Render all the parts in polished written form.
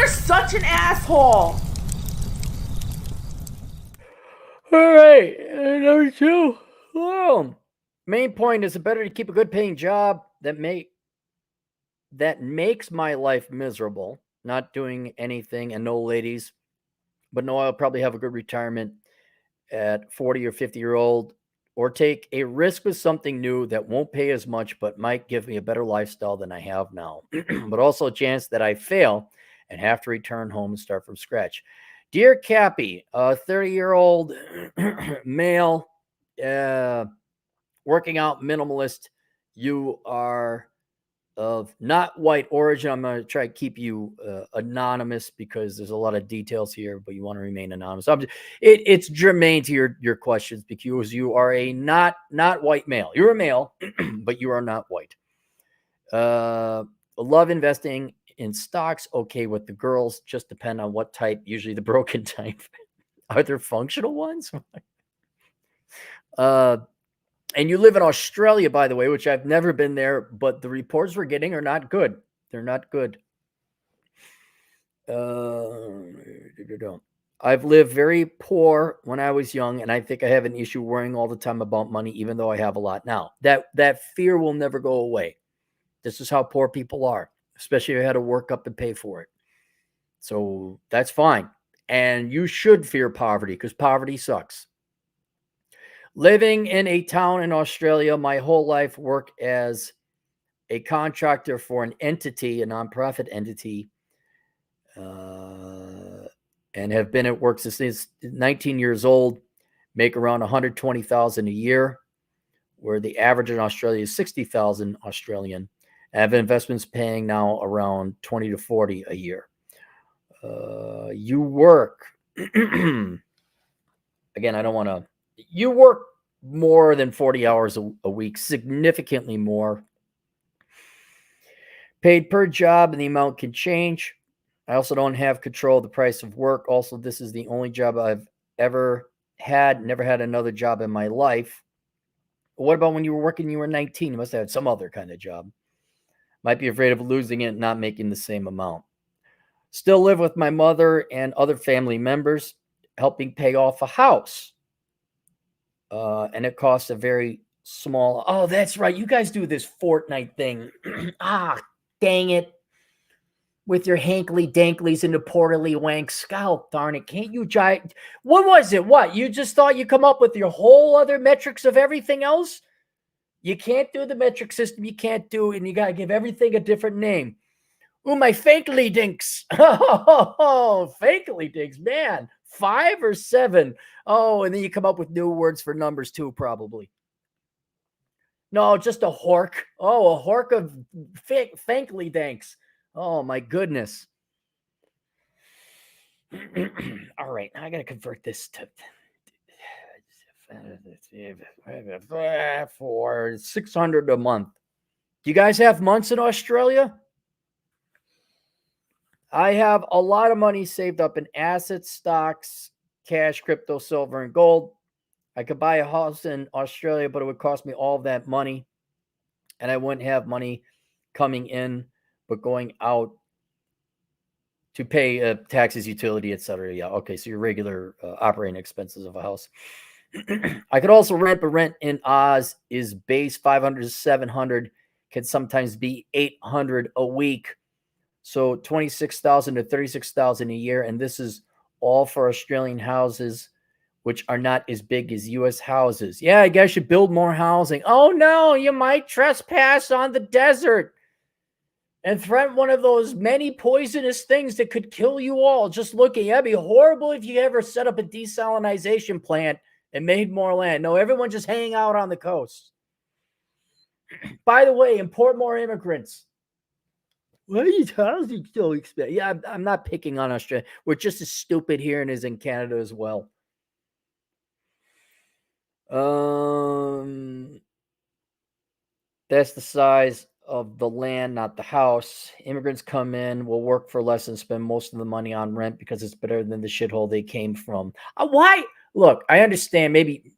You're such an asshole. All right, number two. Well, main point is it better to keep a good paying job that makes my life miserable, not doing anything, and no ladies, but no, I'll probably have a good retirement at 40 or 50 year old, or take a risk with something new that won't pay as much but might give me a better lifestyle than I have now, but also a chance that I fail and have to return home and start from scratch. Dear Cappy, a 30-year-old male, uh, working out minimalist, you are of not white origin. I'm going to try to keep you anonymous because there's a lot of details here, but you want to remain anonymous. It's germane to your questions because you are a not white male. You're a male, but you are not white. Love investing in stocks. Okay, with the girls, just depend on what type. Usually the broken type. Are there functional ones? uh, and you live in Australia, by the way, which I've never been there, but the reports we're getting are not good. They're not good. I've lived very poor when I was young, and I think I have an issue worrying all the time about money, even though I have a lot now. That fear will never go away. This is how poor people are, especially if you had to work up and pay for it. So that's fine. And you should fear poverty because poverty sucks. Living in a town in Australia my whole life, work as a contractor for an entity, a nonprofit entity, and have been at work since 19 years old, make around 120,000 a year, where the average in Australia is 60,000 Australian. I have investments paying now around 20 to 40 a year. You work, again, I don't want to, you work more than 40 hours a week, significantly more. Paid per job, and the amount can change. I also don't have control of the price of work. Also, this is the only job I've ever had, never had another job in my life. But what about when you were working, you were 19? You must have had some other kind of job. Might be afraid of losing it and not making the same amount. Still live with my mother and other family members, helping pay off a house. And it costs a very small. Oh, that's right. You guys do this Fortnite thing. Dang it. With your hankly danklies and the portally wank scalp, darn it. Can't you what was it? What? You just thought you come up with your whole other metrics of everything else? You can't do the metric system. You can't do it, and you got to give everything a different name. Ooh, my fakely dinks. Oh, fakely dinks, man. 5 or 7. Oh, and then you come up with new words for numbers too, probably. No, just a hork. Oh, a hork of fankly dinks. Oh, my goodness. All right, now I got to convert this to for 600 a month. Do you guys have months in Australia? I have a lot of money saved up in assets, stocks, cash, crypto, silver, and gold. I could buy a house in Australia, but it would cost me all of that money, and I wouldn't have money coming in, but going out to pay taxes, utility, etc. Yeah, okay, so your regular operating expenses of a house. I could also rent, but rent in Oz is base 500 to 700, can sometimes be 800 a week. So 26,000 to 36,000 a year, and this is all for Australian houses, which are not as big as U.S. houses. Yeah, I guess you build more housing. Oh no, you might trespass on the desert and threaten one of those many poisonous things that could kill you all. Just looking, that'd be horrible if you ever set up a desalination plant and made more land. No, everyone just hang out on the coast. By the way, import more immigrants. What are you housing so expensive? Yeah, I'm not picking on Australia. We're just as stupid here and as in Canada as well. That's the size of the land, not the house. Immigrants come in, will work for less and spend most of the money on rent because it's better than the shithole they came from. Why? Look, I understand maybe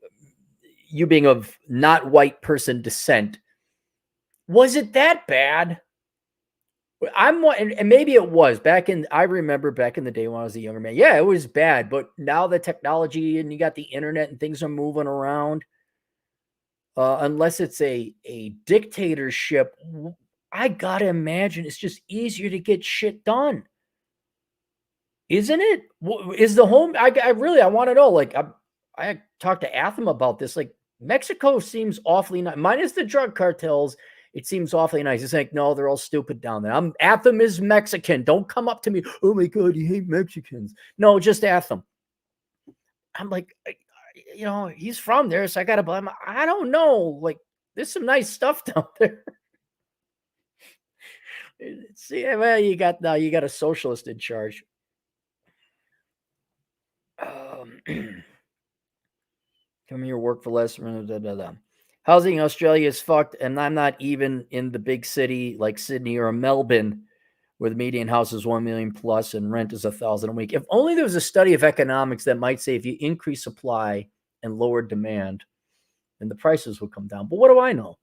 you being of not white person descent. Was it that bad? And maybe it was I remember back in the day when I was a younger man. Yeah, it was bad, but now the technology and you got the internet and things are moving around. Unless it's a dictatorship, I gotta imagine it's just easier to get shit done, isn't it? Is the home? I really I want to know. Like I talked to Atham about this. Like Mexico seems awfully nice, minus the drug cartels. It seems awfully nice. It's like, no, they're all stupid down there. Atham is Mexican. Don't come up to me. Oh my God, you hate Mexicans. No, just Atham. I'm like, he's from there, so I gotta blame him. I don't know. Like, there's some nice stuff down there. See, well, you got a socialist in charge. Come here, work for less. Housing in Australia is fucked, and I'm not even in the big city like Sydney or Melbourne, where the median house is 1 million plus and rent is $1,000 a week. If only there was a study of economics that might say if you increase supply and lower demand, then the prices will come down. But what do I know?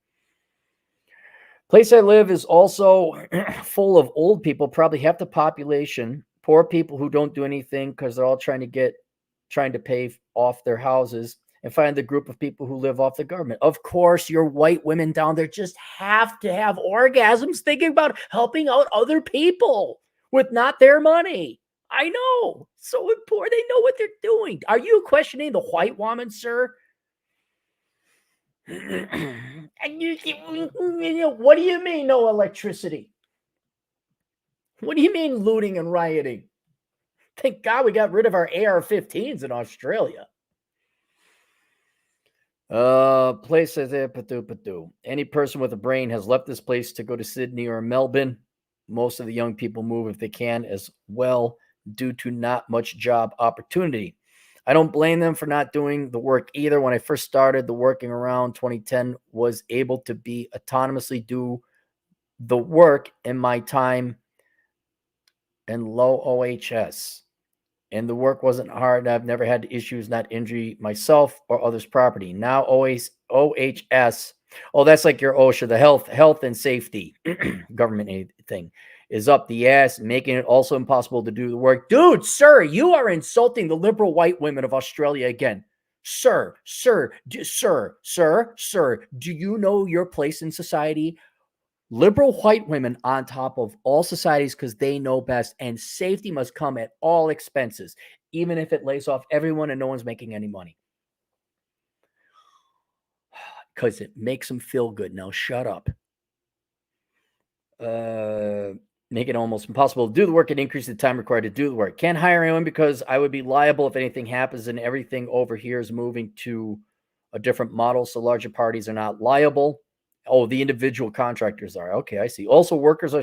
Place I live is also full of old people, probably half the population, poor people who don't do anything because they're all trying to pay off their houses, and find the group of people who live off the government. Of course, your white women down there just have to have orgasms thinking about helping out other people with not their money. I know. So poor, they know what they're doing. Are you questioning the white woman, sir? And what do you mean no electricity? What do you mean looting and rioting? Thank God we got rid of our AR-15s in Australia. Place says any person with a brain has left this place to go to Sydney or Melbourne. Most of the young people move if they can as well due to not much job opportunity. I don't blame them for not doing the work either. When I first started the working around 2010, was able to be autonomously do the work in my time and low OHS. And the work wasn't hard. I've never had issues, not injury myself or others' property. Now OHS, oh, that's like your OSHA, the health and safety government aid thing is up the ass, making it also impossible to do the work. Dude, sir, you are insulting the liberal white women of Australia again. Sir, do you know your place in society? Liberal white women on top of all societies because they know best, and safety must come at all expenses, even if it lays off everyone and no one's making any money. Because it makes them feel good. Now shut up. Make it almost impossible to do the work and increase the time required to do the work. Can't hire anyone because I would be liable if anything happens, and everything over here is moving to a different model, so larger parties are not liable. Oh, the individual contractors are. Okay, I see. Also, workers are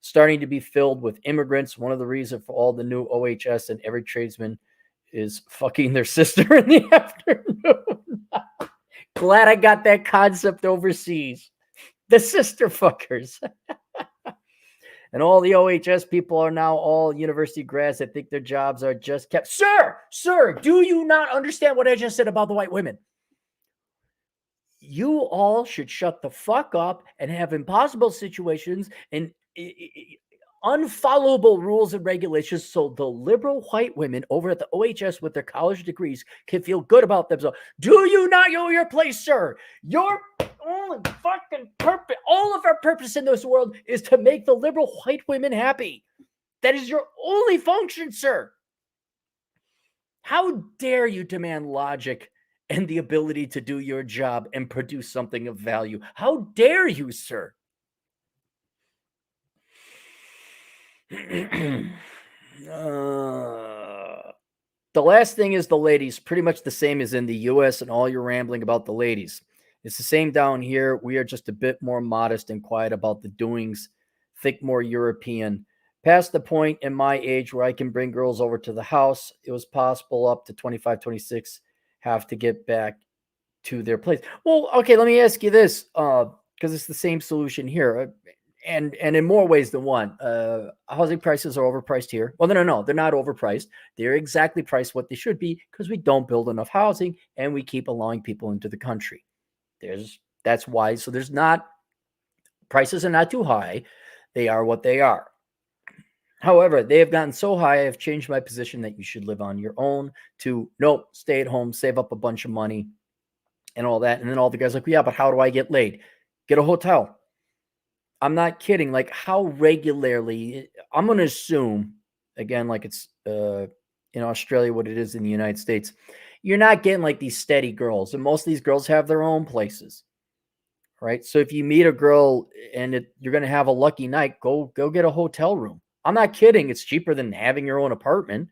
starting to be filled with immigrants. One of the reasons for all the new OHS and every tradesman is fucking their sister in the afternoon. Glad I got that concept overseas. The sister fuckers. And all the OHS people are now all university grads that think their jobs are just kept. Sir, do you not understand what I just said about the white women? You all should shut the fuck up and have impossible situations and unfollowable rules and regulations so the liberal white women over at the OHS with their college degrees can feel good about themselves. Do you not know your place, sir? Your only fucking purpose, all of our purpose in this world is to make the liberal white women happy. That is your only function, sir. How dare you demand logic and the ability to do your job and produce something of value? How dare you, sir? The last thing is the ladies, pretty much the same as in the US, and all you're rambling about the ladies. It's the same down here. We are just a bit more modest and quiet about the doings. Think more European. Past the point in my age where I can bring girls over to the house, it was possible up to 25, 26 have to get back to their place. Well, okay, let me ask you this, because it's the same solution here, and in more ways than one. Housing prices are overpriced here. Well, no, they're not overpriced. They're exactly priced what they should be because we don't build enough housing and we keep allowing people into the country. That's why. So prices are not too high. They are what they are. However, they have gotten so high, I have changed my position that you should live on your own to nope, stay at home, save up a bunch of money and all that. And then all the guys like, yeah, but how do I get laid? Get a hotel. I'm not kidding. Like, how regularly? I'm going to assume, again, like it's in Australia, what it is in the United States. You're not getting like these steady girls, and most of these girls have their own places, right? So if you meet a girl and you're going to have a lucky night, go get a hotel room. I'm not kidding. It's cheaper than having your own apartment.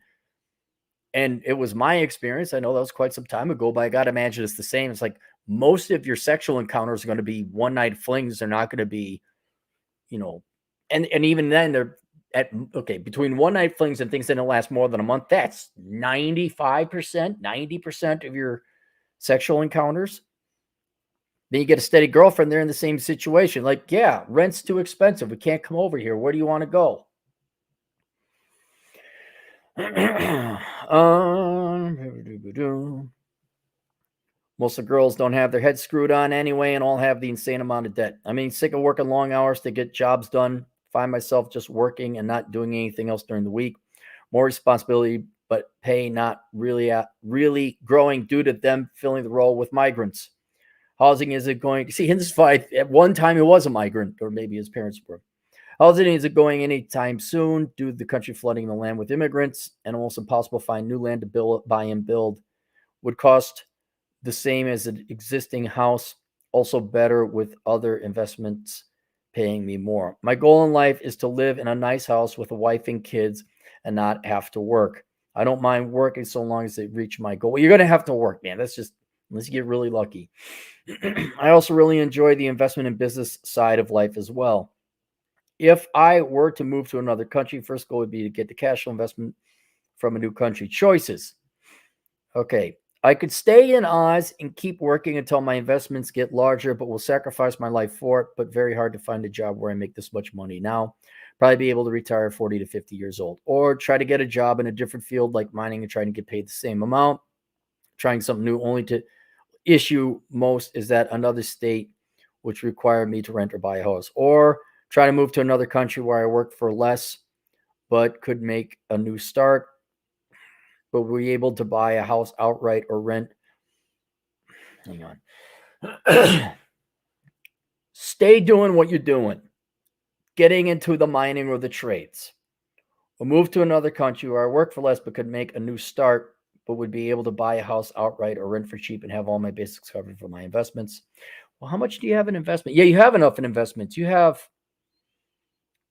And it was my experience. I know that was quite some time ago, but I got to imagine it's the same. It's like most of your sexual encounters are going to be one night flings. They're not going to be, and even then they're between one night flings and things that don't last more than a month. That's 95%, 90% of your sexual encounters. Then you get a steady girlfriend, they're in the same situation. Like, yeah, rent's too expensive. We can't come over here. Where do you want to go? Most of the girls don't have their heads screwed on anyway and all have the insane amount of debt. I mean, sick of working long hours to get jobs done. Find myself just working and not doing anything else during the week. More responsibility, but pay not really growing due to them filling the role with migrants. Housing isn't going to see in this fight. At one time, he was a migrant, or maybe his parents were. Housing isn't going anytime soon due to the country flooding the land with immigrants and almost impossible to find new land to buy and build. Would cost the same as an existing house, also better with other investments paying me more. My goal in life is to live in a nice house with a wife and kids and not have to work. I don't mind working so long as they reach my goal. Well, you're going to have to work, man. That's just unless you get really lucky. I also really enjoy the investment and business side of life as well. If I were to move to another country, first goal would be to get the cash flow investment from a new country. Choices. Okay. I could stay in Oz and keep working until my investments get larger, but will sacrifice my life for it. But very hard to find a job where I make this much money now. Probably be able to retire 40 to 50 years old, or try to get a job in a different field like mining and trying to get paid the same amount. Trying something new only to issue most is that another state which require me to rent or buy a house, or try to move to another country where I work for less but could make a new start, but will be able to buy a house outright or rent. Hang on. Stay doing what you're doing, getting into the mining or the trades, or move to another country where I work for less but could make a new start, but would be able to buy a house outright or rent for cheap and have all my basics covered for my investments. Well, how much do you have in investment? Yeah, you have enough in investments. You have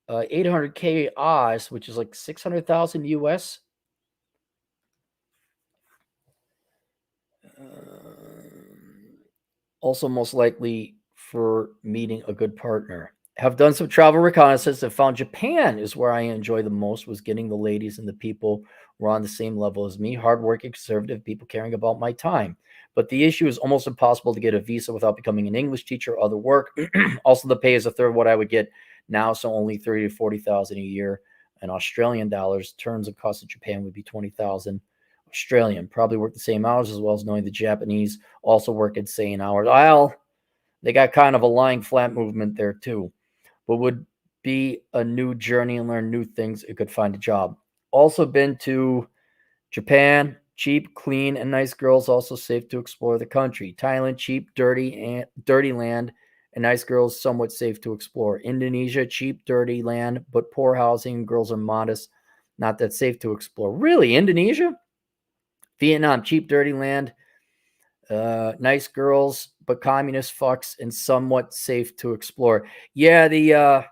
800K Oz, which is like 600,000 US. Also, most likely for meeting a good partner. Have done some travel reconnaissance and found Japan is where I enjoy the most. Was getting the ladies and the people were on the same level as me, hardworking, conservative people caring about my time. But the issue is almost impossible to get a visa without becoming an English teacher or other work. Also, the pay is a third of what I would get now, so only 30 to 40,000 a year. In Australian dollars, terms of cost of Japan would be 20,000 Australian. Probably work the same hours as well as knowing the Japanese also work insane hours. Well, they got kind of a lying flat movement there too, but would be a new journey and learn new things. It could find a job. Also been to Japan, cheap, clean, and nice girls. Also safe to explore the country. Thailand, cheap, dirty land, and nice girls. Somewhat safe to explore. Indonesia, cheap, dirty land, but poor housing. Girls are modest, not that safe to explore. Really, Indonesia? Vietnam, cheap, dirty land, nice girls, but communist fucks and somewhat safe to explore. Yeah,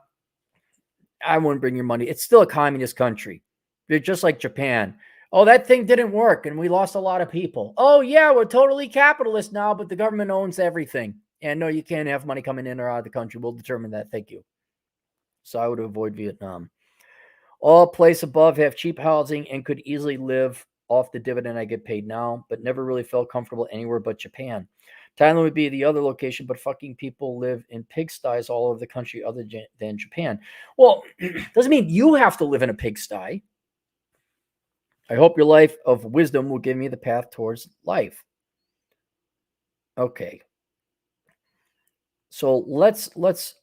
I wouldn't bring your money. It's still a communist country. They're just like Japan. Oh, that thing didn't work and we lost a lot of people. Oh, yeah, we're totally capitalist now, but the government owns everything. And no, you can't have money coming in or out of the country. We'll determine that. Thank you. So I would avoid Vietnam. All place above have cheap housing and could easily live off the dividend I get paid now, but never really felt comfortable anywhere but Japan. Thailand would be the other location, but fucking people live in pigsties all over the country other than Japan. Well, doesn't mean you have to live in a pigsty. I hope your life of wisdom will give me the path towards life. Okay. So let's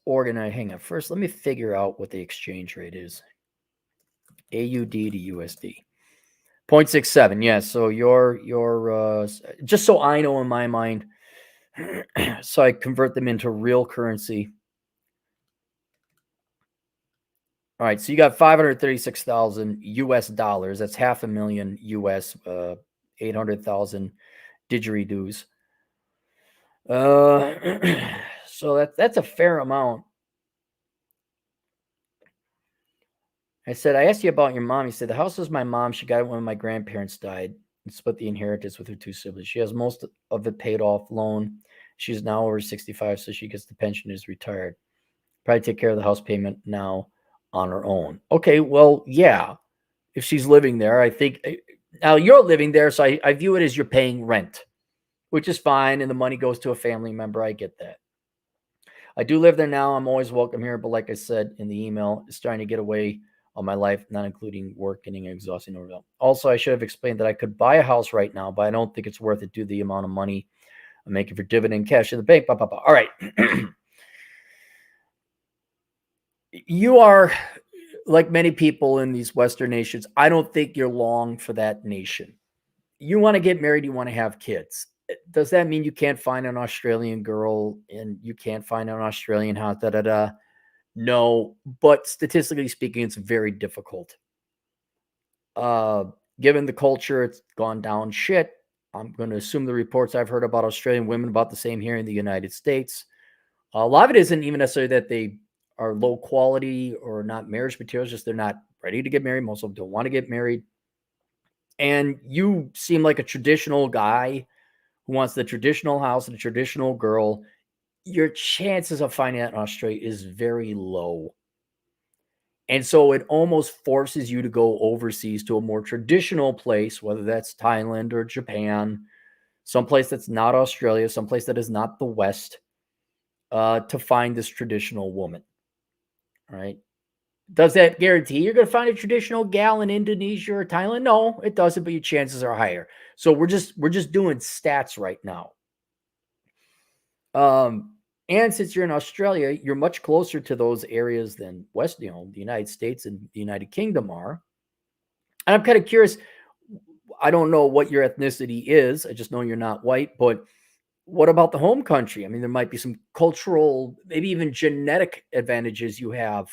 organize. Hang on. First, let me figure out what the exchange rate is. AUD to USD. 0.67. Yeah. So your just so I know in my mind, so I convert them into real currency. All right, so you got 536,000 US dollars. That's $500,000 US, 800,000 didgeridoos. So that's a fair amount. I said, I asked you about your mom. He said, the house was my mom. She got it when my grandparents died and split the inheritance with her two siblings. She has most of it paid off loan. She's now over 65, so she gets the pension, is retired. Probably take care of the house payment now on her own. Okay, well, yeah. If she's living there, I think now you're living there, so I view it as you're paying rent, which is fine, and the money goes to a family member. I get that. I do live there now. I'm always welcome here, but like I said in the email, it's trying to get away on my life, not including work, getting exhausting over. Also, I should have explained that I could buy a house right now, but I don't think it's worth it due to the amount of money I'm making for dividend cash in the bank. Blah, blah, blah. All right. You are like many people in these Western nations. I don't think you're long for that nation. You want to get married, you want to have kids. Does that mean you can't find an Australian girl and you can't find an Australian house? Da da da. No, but statistically speaking, it's very difficult. Given the culture, it's gone down shit. I'm going to assume the reports I've heard about Australian women about the same here in the United States. A lot of it isn't even necessarily that they are low quality or not marriage materials, just they're not ready to get married. Most of them don't want to get married. And you seem like a traditional guy who wants the traditional house and a traditional girl. Your chances of finding that in Australia is very low. And so it almost forces you to go overseas to a more traditional place, whether that's Thailand or Japan, someplace that's not Australia, someplace that is not the West, to find this traditional woman. Right? Does that guarantee you're going to find a traditional gal in Indonesia or Thailand? No, it doesn't, but your chances are higher. So we're just doing stats right now. And since you're in Australia, you're much closer to those areas than the United States and the United Kingdom are. And I'm kind of curious. I don't know what your ethnicity is. I just know you're not white, but what about the home country? I mean, there might be some cultural, maybe even genetic advantages you have.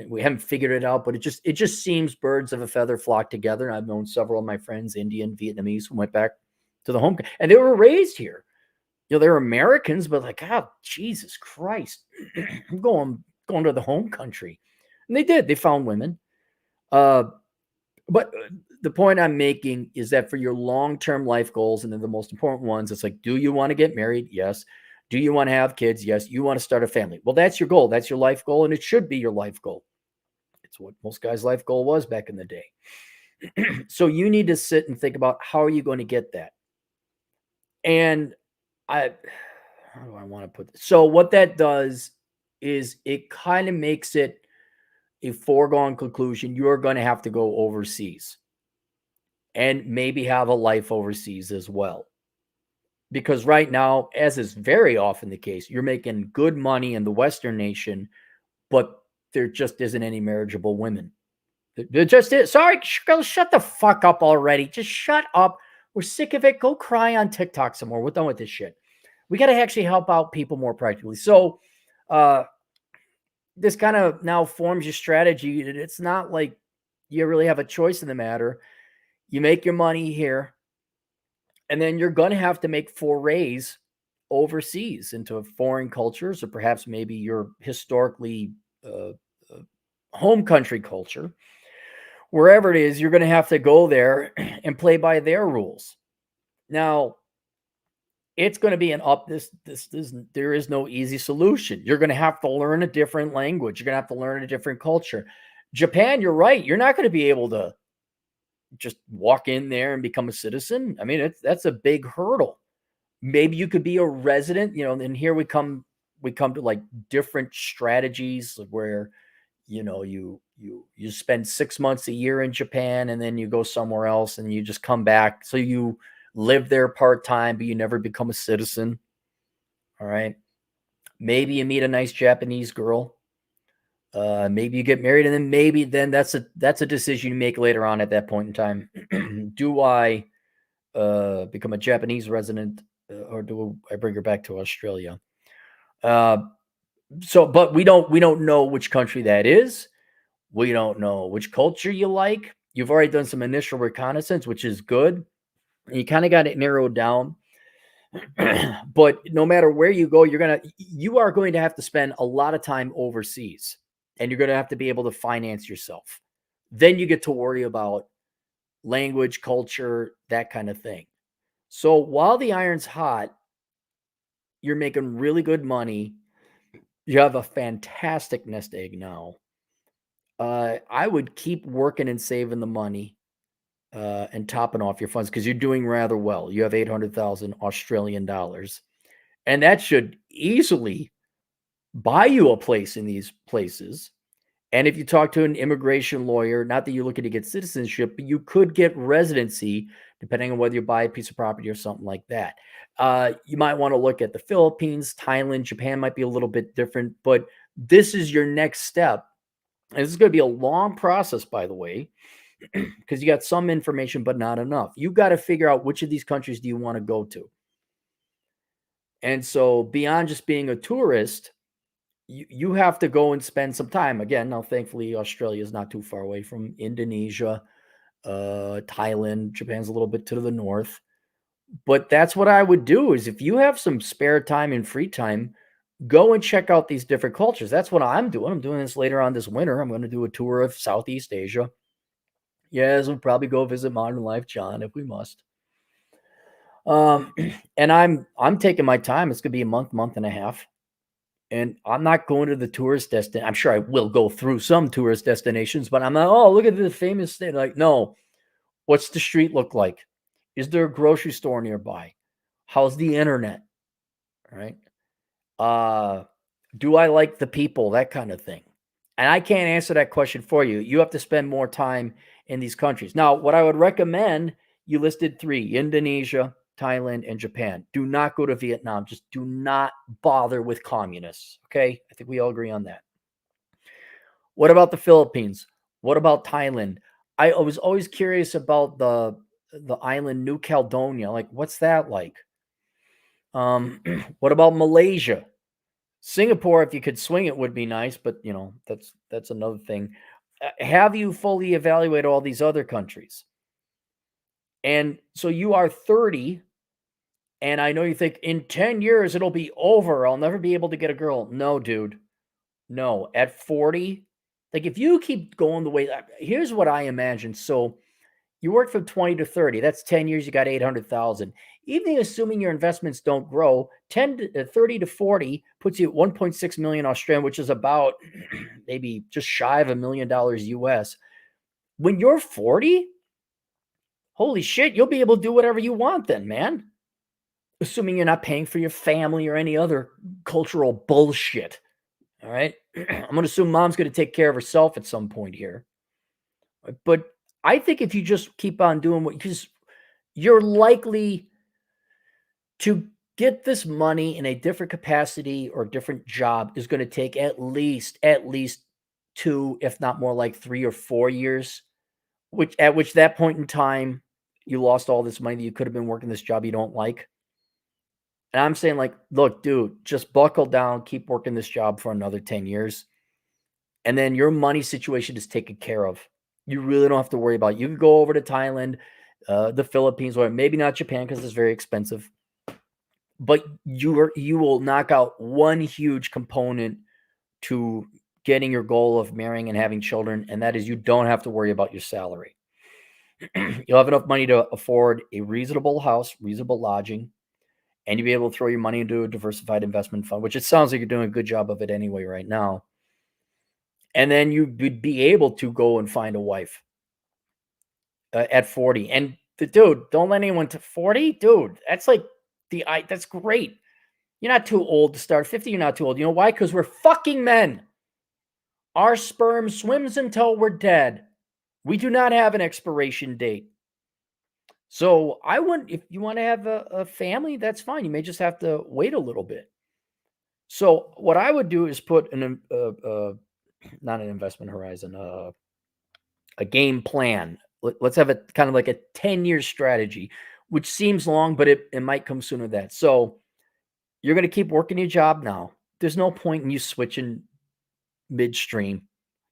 We haven't figured it out, but it just seems birds of a feather flock together. I've known several of my friends, Indian, Vietnamese, who went back to the home, and they were raised here. They're Americans, but like, oh, Jesus Christ, I'm going to the home country. And they did. They found women. But the point I'm making is that for your long-term life goals, and then the most important ones, it's like, do you want to get married? Yes. Do you want to have kids? Yes. You want to start a family? Well, that's your goal. That's your life goal, and it should be your life goal. It's what most guys' life goal was back in the day. So you need to sit and think about, how are you going to get that? And how do I want to put this? So what that does is it kind of makes it a foregone conclusion. You're going to have to go overseas and maybe have a life overseas as well. Because right now, as is very often the case, you're making good money in the Western nation, but there just isn't any marriageable women. There just is. Sorry, girl, shut the fuck up already. Just shut up. We're sick of it. Go cry on TikTok some more. We're done with this shit. We got to actually help out people more practically. So this kind of now forms your strategy. It's not like you really have a choice in the matter. You make your money here, and then you're going to have to make forays overseas into foreign cultures, or perhaps maybe your historically home country culture. Wherever it is, you're going to have to go there and play by their rules. Now, it's going to be there is no easy solution. You're going to have to learn a different language. You're going to have to learn a different culture. Japan, you're right. You're not going to be able to just walk in there and become a citizen. I mean, that's a big hurdle. Maybe you could be a resident, and here we come to like different strategies where, you spend 6 months a year in Japan, and then you go somewhere else and you just come back. So you live there part-time, but you never become a citizen. All right. Maybe you meet a nice Japanese girl. Maybe you get married, and then maybe that's a decision you make later on at that point in time. Do I become a Japanese resident, or do I bring her back to Australia? But we don't know which country that is. We don't know which culture you like. You've already done some initial reconnaissance, which is good. You kind of got it narrowed down. But no matter where you go, you are going to have to spend a lot of time overseas, and you're going to have to be able to finance yourself. Then you get to worry about language, culture, that kind of thing. So while the iron's hot, you're making really good money. You have a fantastic nest egg now. I would keep working and saving the money and topping off your funds because you're doing rather well. You have 800,000 Australian dollars, and that should easily buy you a place in these places. And if you talk to an immigration lawyer, not that you're looking to get citizenship, but you could get residency depending on whether you buy a piece of property or something like that. You might want to look at the Philippines, Thailand, Japan might be a little bit different, but this is your next step. And this is going to be a long process, by the way, because you got some information, but not enough. You got to figure out which of these countries do you want to go to. And so beyond just being a tourist, you have to go and spend some time. Again, now thankfully Australia is not too far away from Indonesia, Thailand, Japan's a little bit to the north. But that's what I would do is if you have some spare time and free time, go and check out these different cultures. That's what I'm doing. I'm doing this later on this winter. I'm going to do a tour of Southeast Asia. Yes, we'll probably go visit Modern Life John if we must. And I'm taking my time. It's going to be a month and a half. And I'm not going to the tourist destination. I'm sure I will go through some tourist destinations, but I'm not, oh, look at the famous thing. Like, no, what's the street look like? Is there a grocery store nearby? How's the internet? All right. Do I like the people? That kind of thing. And I can't answer that question for you. You have to spend more time in these countries. Now, what I would recommend, you listed 3: Indonesia, Thailand, and Japan. Do not go to Vietnam. Just do not bother with communists. Okay. I think we all agree on that. What about the Philippines? What about Thailand? I was always curious about the island New Caledonia. Like, what's that like? What about Malaysia? Singapore, if you could swing it, would be nice, but that's another thing. Have you fully evaluated all these other countries? And so you are 30, and I know you think in 10 years it'll be over. I'll never be able to get a girl. No, dude. No. At 40, like if you keep going the way, here's what I imagine. So you work from 20 to 30. That's 10 years. You got 800,000. Even assuming your investments don't grow, 30 to 40 puts you at 1.6 million Australian, which is about maybe just shy of $1 million US. When you're 40, holy shit, you'll be able to do whatever you want then, man. Assuming you're not paying for your family or any other cultural bullshit. All right. I'm going to assume mom's going to take care of herself at some point here. But I think if you just keep on doing because you're likely to get this money in a different capacity or different job is going to take at least 2, if not more like 3 or 4 years, at which that point in time, you lost all this money that you could have been working this job you don't like. And I'm saying like, look, dude, just buckle down, keep working this job for another 10 years. And then your money situation is taken care of. You really don't have to worry about it. You can go over to Thailand, the Philippines, or maybe not Japan because it's very expensive. But you will knock out one huge component to getting your goal of marrying and having children, and that is you don't have to worry about your salary. You'll have enough money to afford a reasonable house, reasonable lodging, and you'll be able to throw your money into a diversified investment fund, which it sounds like you're doing a good job of it anyway right now. And then you would be able to go and find a wife at 40. And dude, don't let anyone to 40, dude. That's like that's great. You're not too old to start. 50, you're not too old. You know why? Because we're fucking men. Our sperm swims until we're dead. We do not have an expiration date. So I wouldn't, if you want to have a family, that's fine. You may just have to wait a little bit. So what I would do is put not an investment horizon, a game plan. Let's have a kind of like a 10-year strategy, which seems long, but it might come sooner than that. So you're going to keep working your job now. There's no point in you switching midstream.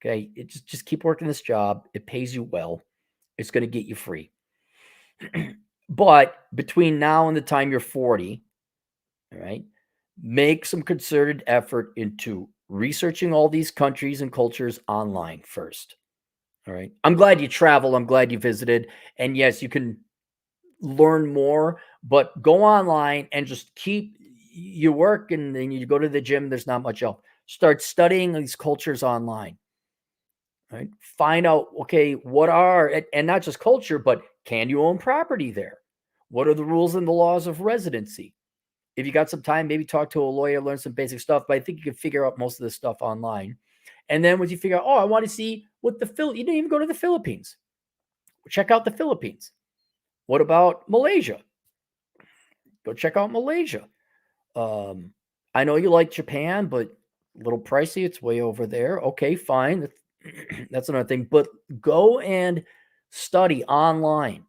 Okay. Just keep working this job. It pays you well. It's going to get you free. But between now and the time you're 40, all right, make some concerted effort into researching all these countries and cultures online first. All right. I'm glad you travel. I'm glad you visited. And yes, you can learn more, but go online and just keep your work, and then you go to the gym. There's not much else. Start studying these cultures online. Right? Find out, okay, what are, and not just culture, but can you own property there? What are the rules and the laws of residency? If you got some time, maybe talk to a lawyer, learn some basic stuff, but I think you can figure out most of this stuff online. And then once you figure out, oh, I want to see what you didn't even go to the Philippines. Check out the Philippines. What about Malaysia? Go check out Malaysia. I know you like Japan, but a little pricey. It's way over there. Okay, fine. That's another thing. But go and study online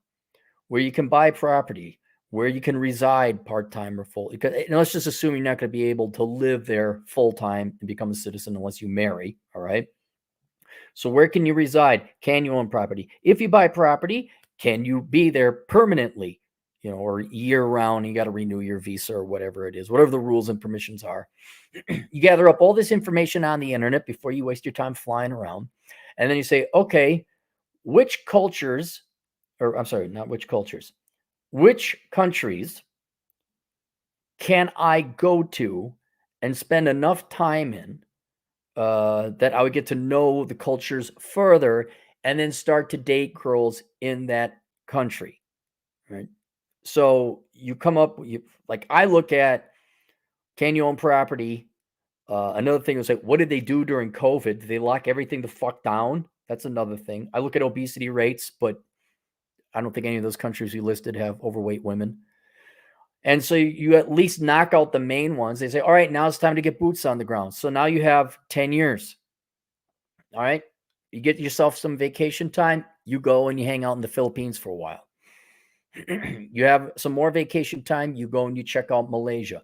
where you can buy property, where you can reside part-time or full. Because, and let's just assume you're not going to be able to live there full-time and become a citizen unless you marry. All right. So where can you reside? Can you own property? If you buy property, can you be there permanently? Or year round, you got to renew your visa or whatever it is, whatever the rules and permissions are. You gather up all this information on the internet before you waste your time flying around. And then you say, okay, which cultures, or I'm sorry, not which cultures, which countries can I go to and spend enough time in that I would get to know the cultures further and then start to date girls in that country, right? So you come up, like I look at, can you own property? Another thing was like, what did they do during COVID? Did they lock everything the fuck down? That's another thing. I look at obesity rates, but I don't think any of those countries you listed have overweight women. And so you at least knock out the main ones. They say, all right, now it's time to get boots on the ground. So now you have 10 years. All right. You get yourself some vacation time. You go and you hang out in the Philippines for a while. You have some more vacation time. You go and you check out Malaysia.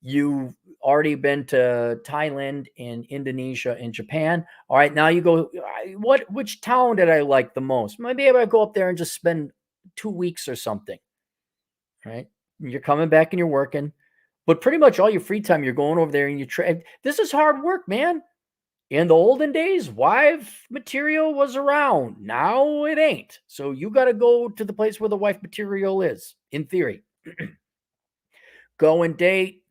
You've already been to Thailand and Indonesia and Japan. All right. Now you go, which town did I like the most? Maybe I go up there and just spend 2 weeks or something. Right. You're coming back and you're working, but pretty much all your free time, you're going over there and you try. This is hard work, man. In the olden days, wife material was around. Now it ain't. So you got to go to the place where the wife material is, in theory. Go and date.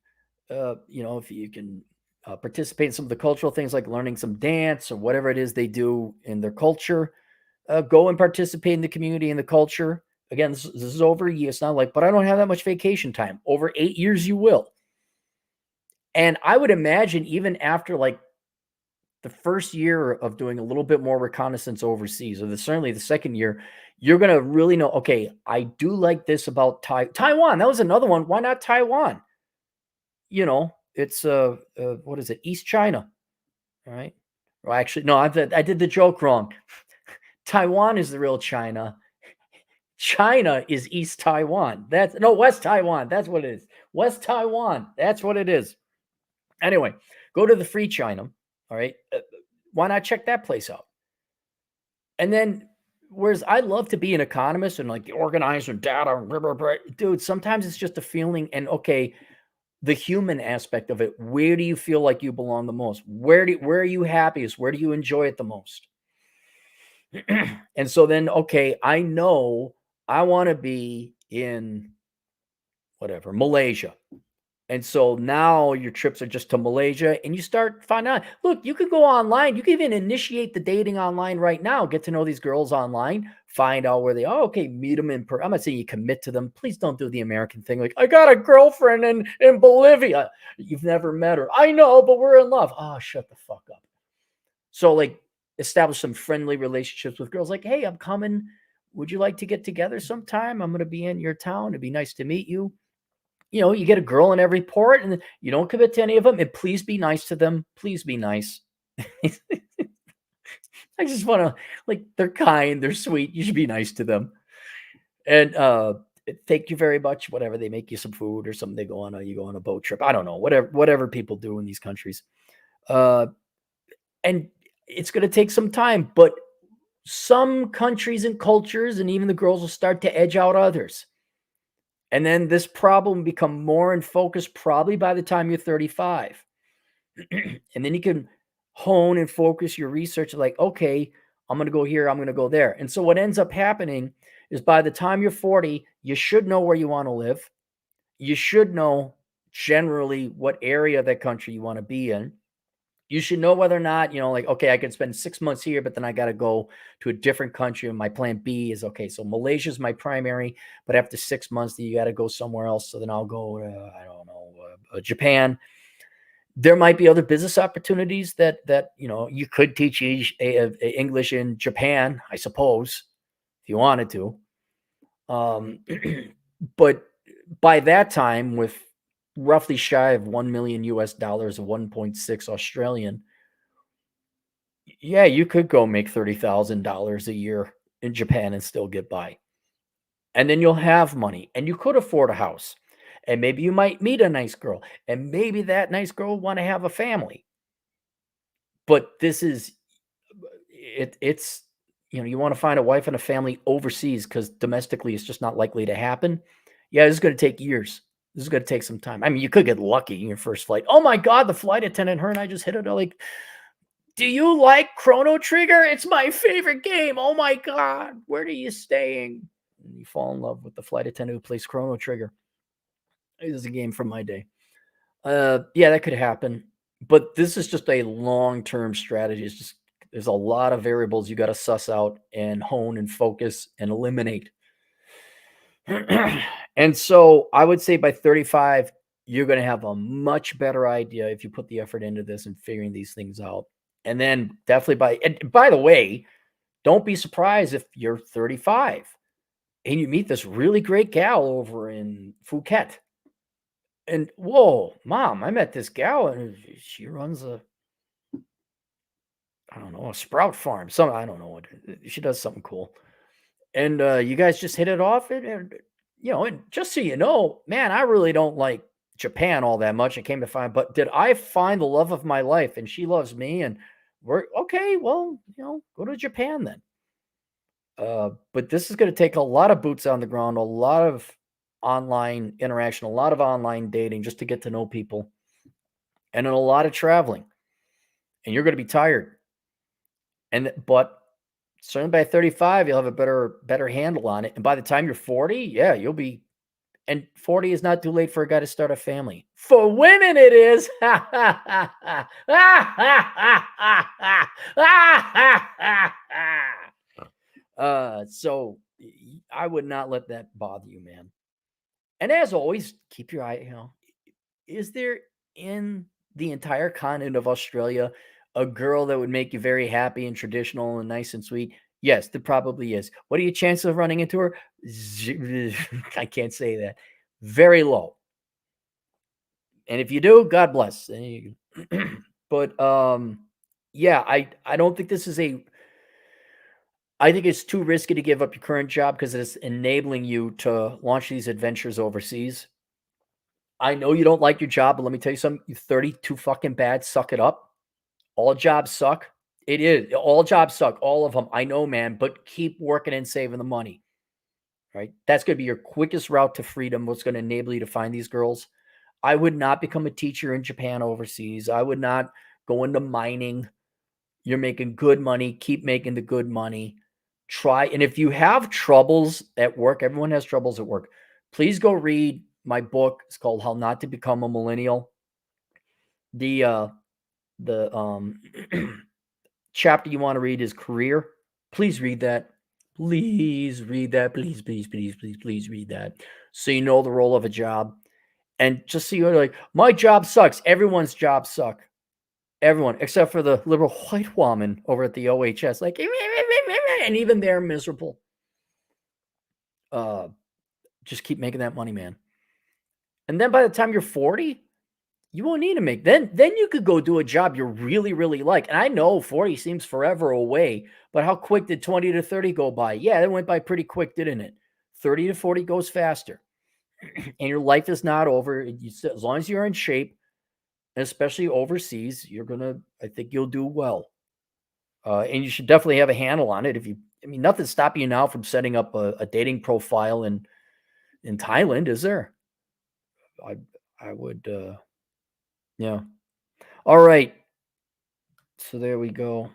If you can participate in some of the cultural things like learning some dance or whatever it is they do in their culture. Go and participate in the community and the culture. Again, this is over a year. It's not like, but I don't have that much vacation time. Over 8 years, you will. And I would imagine even after like the first year of doing a little bit more reconnaissance overseas, or certainly the second year, you're going to really know, okay, I do like this about Taiwan. That was another one. Why not Taiwan? It's what is it? East China. All right. Well, actually, no, I did the joke wrong. Taiwan is the real China. China is East Taiwan. West Taiwan. That's what it is. West Taiwan. That's what it is. Anyway, go to the free China. All right. Why not check that place out? And then, whereas I love to be an economist and like the organizer, data, dude, sometimes it's just a feeling. And okay, the human aspect of it. Where do you feel like you belong the most? Where are you happiest? Where do you enjoy it the most? And so then, okay, I know I want to be in whatever, Malaysia. And so now your trips are just to Malaysia and you start finding out. Look, you can go online. You can even initiate the dating online right now. Get to know these girls online. Find out where they are. Okay, meet them in person. I'm not saying you commit to them. Please don't do the American thing. Like, I got a girlfriend in Bolivia. You've never met her. I know, but we're in love. Oh, shut the fuck up. So like establish some friendly relationships with girls. Like, hey, I'm coming. Would you like to get together sometime? I'm going to be in your town. It'd be nice to meet you. you get a girl in every port, and you don't commit to any of them, and please be nice to them. Please be nice. I just want to, like, they're kind, they're sweet. You should be nice to them. And thank you very much. Whatever, they make you some food or something. You go on a boat trip. I don't know, whatever people do in these countries. And it's going to take some time, but some countries and cultures, and even the girls, will start to edge out others. And then this problem become more in focus probably by the time you're 35. And then you can hone and focus your research like, okay, I'm going to go here, I'm going to go there. And so what ends up happening is by the time you're 40, you should know where you want to live. You should know generally what area of that country you want to be in. You should know whether or not, like, okay, I could spend 6 months here, but then I got to go to a different country. And my plan B is, okay, so Malaysia is my primary, but after 6 months, you got to go somewhere else. So then I'll go to, I don't know, Japan. There might be other business opportunities that you could teach English in Japan, I suppose, if you wanted to. But by that time, with roughly shy of $1 million US, 1.6 Australian, yeah, you could go make $30,000 a year in Japan and still get by. And then you'll have money, and you could afford a house, and maybe you might meet a nice girl, and maybe that nice girl will want to have a family. But this is it's you want to find a wife and a family overseas, because domestically it's just not likely to happen. Yeah, this is going to take years. This is going to take some time. I mean, you could get lucky in your first flight. Oh my God, the flight attendant, her and I just hit it. Like, do you like Chrono Trigger? It's my favorite game. Oh my God, where are you staying? And you fall in love with the flight attendant who plays Chrono Trigger. This is a game from my day. Yeah, that could happen. But this is just a long-term strategy. It's just, there's a lot of variables you got to suss out and hone and focus and eliminate. And so I would say by 35, you're going to have a much better idea if you put the effort into this and figuring these things out. And then definitely and by the way, don't be surprised if you're 35 and you meet this really great gal over in Phuket. And whoa, Mom, I met this gal and she runs a sprout farm. I don't know what, she does something cool. And you guys just hit it off. And just so you know, man, I really don't like Japan all that much. I came to find, but did I find the love of my life? And she loves me, and we're okay. Well, go to Japan then. But this is going to take a lot of boots on the ground, a lot of online interaction, a lot of online dating just to get to know people, and then a lot of traveling. And you're going to be tired. But certainly by 35, you'll have a better handle on it. And by the time you're 40, yeah, you'll be. And 40 is not too late for a guy to start a family. For women, it is. So I would not let that bother you, man. And as always, keep your eye, is there in the entire continent of Australia a girl that would make you very happy and traditional and nice and sweet? Yes, there probably is. What are your chances of running into her? I can't say that. Very low. And if you do, God bless. But yeah, I don't think this is I think it's too risky to give up your current job because it's enabling you to launch these adventures overseas. I know you don't like your job, but let me tell you something. You're 32 fucking bad. Suck it up. All jobs suck. It is. All jobs suck. All of them. I know, man, but keep working and saving the money. Right? That's going to be your quickest route to freedom. What's going to enable you to find these girls. I would not become a teacher in Japan overseas. I would not go into mining. You're making good money. Keep making the good money. Try. And if you have troubles at work, everyone has troubles at work. Please go read my book. It's called How Not to Become a Millennial. The chapter you want to read is career. Please read that. Please read that. Please read that. So you know the role of a job. And just so you're like, my job sucks. Everyone's jobs suck. Everyone, except for the liberal white woman over at the OHS. Like, and even they're miserable. Just keep making that money, man. And then by the time you're 40, you won't need to make. Then you could go do a job you really, really like. And I know 40 seems forever away, but how quick did 20 to 30 go by? Yeah, it went by pretty quick, didn't it? 30 to 40 goes faster. And your life is not over. As long as you're in shape, and especially overseas, I think you'll do well. And you should definitely have a handle on it. Nothing's stopping you now from setting up a dating profile in Thailand, is there? I would, yeah. All right. So there we go.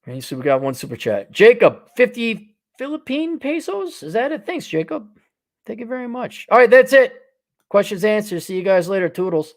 Okay, so we got one super chat. Jacob, 50 Philippine pesos. Is that it? Thanks, Jacob. Thank you very much. All right, that's it. Questions answered. See you guys later. Toodles.